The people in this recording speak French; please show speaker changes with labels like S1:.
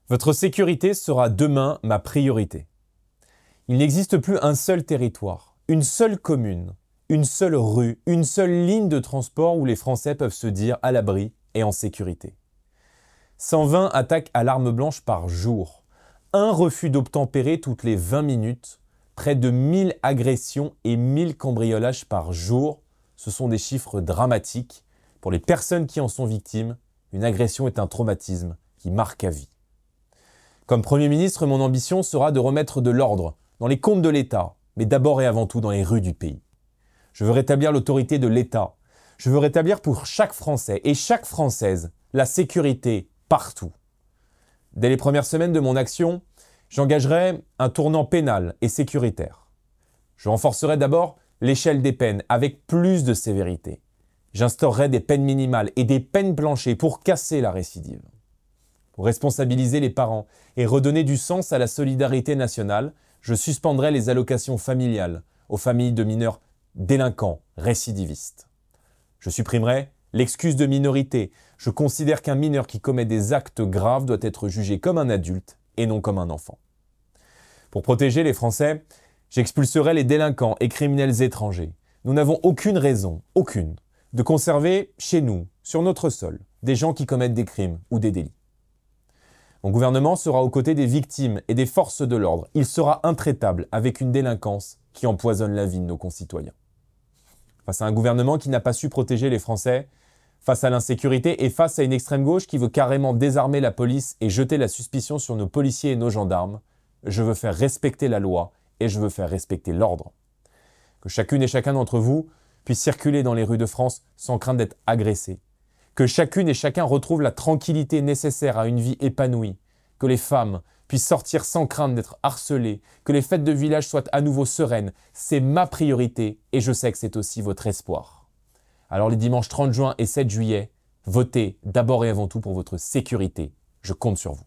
S1: Votre sécurité sera demain ma priorité. Il n'existe plus un seul territoire, une seule commune, une seule rue, une seule ligne de transport où les Français peuvent se dire à l'abri et en sécurité. 120 attaques à l'arme blanche par jour, un refus d'obtempérer toutes les 20 minutes, près de 1000 agressions et 1000 cambriolages par jour. Ce sont des chiffres dramatiques. Pour les personnes qui en sont victimes, une agression est un traumatisme qui marque à vie. Comme Premier ministre, mon ambition sera de remettre de l'ordre dans les comptes de l'État, mais d'abord et avant tout dans les rues du pays. Je veux rétablir l'autorité de l'État. Je veux rétablir pour chaque Français et chaque Française la sécurité partout. Dès les premières semaines de mon action, j'engagerai un tournant pénal et sécuritaire. Je renforcerai d'abord l'échelle des peines avec plus de sévérité. J'instaurerai des peines minimales et des peines planchées pour casser la récidive. Pour responsabiliser les parents et redonner du sens à la solidarité nationale, je suspendrai les allocations familiales aux familles de mineurs délinquants, récidivistes. Je supprimerai l'excuse de minorité. Je considère qu'un mineur qui commet des actes graves doit être jugé comme un adulte et non comme un enfant. Pour protéger les Français, j'expulserai les délinquants et criminels étrangers. Nous n'avons aucune raison, aucune, de conserver chez nous, sur notre sol, des gens qui commettent des crimes ou des délits. Mon gouvernement sera aux côtés des victimes et des forces de l'ordre. Il sera intraitable avec une délinquance qui empoisonne la vie de nos concitoyens. Face à un gouvernement qui n'a pas su protéger les Français, face à l'insécurité et face à une extrême gauche qui veut carrément désarmer la police et jeter la suspicion sur nos policiers et nos gendarmes, je veux faire respecter la loi et je veux faire respecter l'ordre. Que chacune et chacun d'entre vous puisse circuler dans les rues de France sans crainte d'être agressé. Que chacune et chacun retrouve la tranquillité nécessaire à une vie épanouie. Que les femmes puissent sortir sans crainte d'être harcelées. Que les fêtes de village soient à nouveau sereines. C'est ma priorité et je sais que c'est aussi votre espoir. Alors les dimanches 30 juin et 7 juillet, votez d'abord et avant tout pour votre sécurité. Je compte sur vous.